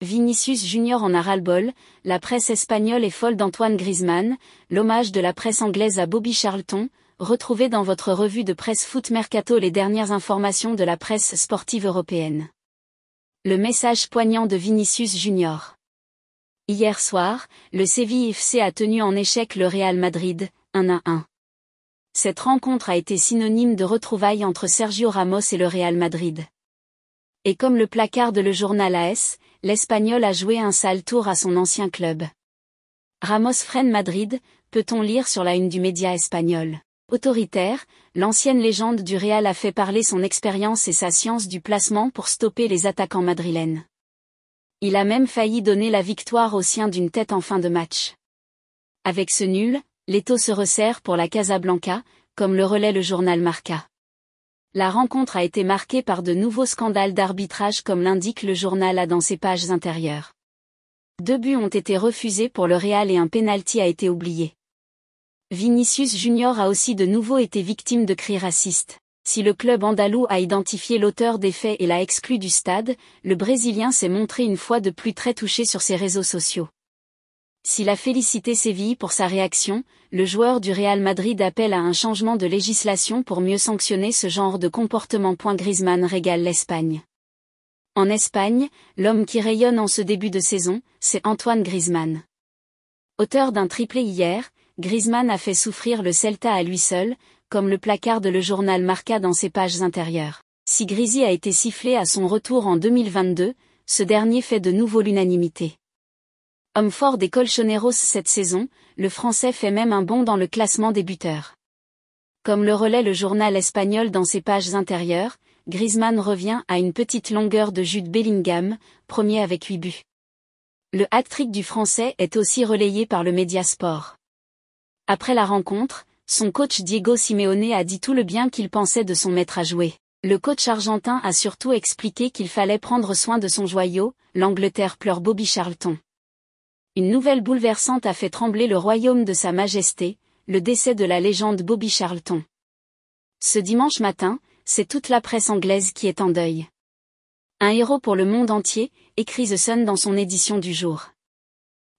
Vinicius Junior en a ras-le-bol, la presse espagnole est folle d'Antoine Griezmann, l'hommage de la presse anglaise à Bobby Charlton. Retrouvez dans votre revue de presse Foot Mercato les dernières informations de la presse sportive européenne. Le message poignant de Vinicius Junior. Hier soir, le Séville FC a tenu en échec le Real Madrid, 1-1. Cette rencontre a été synonyme de retrouvailles entre Sergio Ramos et le Real Madrid. Et comme le placarde le journal AS, l'Espagnol a joué un sale tour à son ancien club. Ramos freine Madrid, peut-on lire sur la une du média espagnol. Autoritaire, l'ancienne légende du Real a fait parler son expérience et sa science du placement pour stopper les attaquants madrilènes. Il a même failli donner la victoire aux siens d'une tête en fin de match. Avec ce nul, l'étau se resserre pour la Casablanca, comme le relaie le journal Marca. La rencontre a été marquée par de nouveaux scandales d'arbitrage comme l'indique le journal A dans ses pages intérieures. 2 buts ont été refusés pour le Real et un pénalty a été oublié. Vinicius Junior a aussi de nouveau été victime de cris racistes. Si le club andalou a identifié l'auteur des faits et l'a exclu du stade, le Brésilien s'est montré une fois de plus très touché sur ses réseaux sociaux. S'il a félicité Séville pour sa réaction, le joueur du Real Madrid appelle à un changement de législation pour mieux sanctionner ce genre de comportement. Griezmann régale l'Espagne. En Espagne, l'homme qui rayonne en ce début de saison, c'est Antoine Griezmann. Auteur d'un triplé hier, Griezmann a fait souffrir le Celta à lui seul, comme le placarde le journal Marca dans ses pages intérieures. Si Griezmann a été sifflé à son retour en 2022, ce dernier fait de nouveau l'unanimité. Homme fort des Colchoneros cette saison, le Français fait même un bond dans le classement des buteurs. Comme le relaie le journal espagnol dans ses pages intérieures, Griezmann revient à une petite longueur de Jude Bellingham, premier avec 8 buts. Le hat-trick du Français est aussi relayé par le Média Sport. Après la rencontre, son coach Diego Simeone a dit tout le bien qu'il pensait de son maître à jouer. Le coach argentin a surtout expliqué qu'il fallait prendre soin de son joyau, l'Angleterre pleure Bobby Charlton. Une nouvelle bouleversante a fait trembler le royaume de Sa Majesté, le décès de la légende Bobby Charlton. Ce dimanche matin, c'est toute la presse anglaise qui est en deuil. Un héros pour le monde entier, écrit The Sun dans son édition du jour.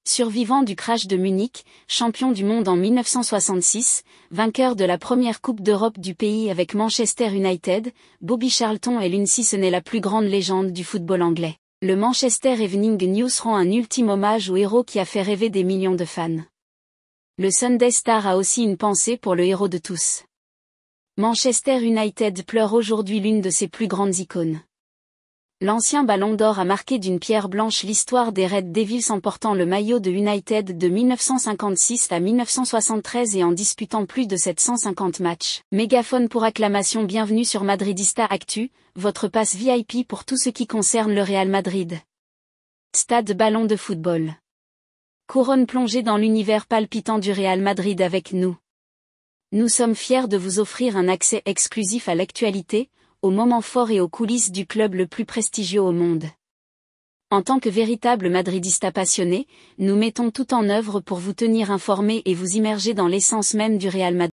Survivant du crash de Munich, champion du monde en 1966, vainqueur de la première Coupe d'Europe du pays avec Manchester United, Bobby Charlton est l'une si ce n'est la plus grande légende du football anglais. Le Manchester Evening News rend un ultime hommage au héros qui a fait rêver des millions de fans. Le Sunday Star a aussi une pensée pour le héros de tous. Manchester United pleure aujourd'hui l'une de ses plus grandes icônes. L'ancien Ballon d'Or a marqué d'une pierre blanche l'histoire des Red Devils en portant le maillot de United de 1956 à 1973 et en disputant plus de 750 matchs. Mégaphone pour acclamation. Bienvenue sur Madridista Actu, votre passe VIP pour tout ce qui concerne le Real Madrid. Stade Ballon de football. Couronne plongée dans l'univers palpitant du Real Madrid avec nous. Nous sommes fiers de vous offrir un accès exclusif à l'actualité, aux moments forts et aux coulisses du club le plus prestigieux au monde. En tant que véritable madridista passionné, nous mettons tout en œuvre pour vous tenir informé et vous immerger dans l'essence même du Real Madrid.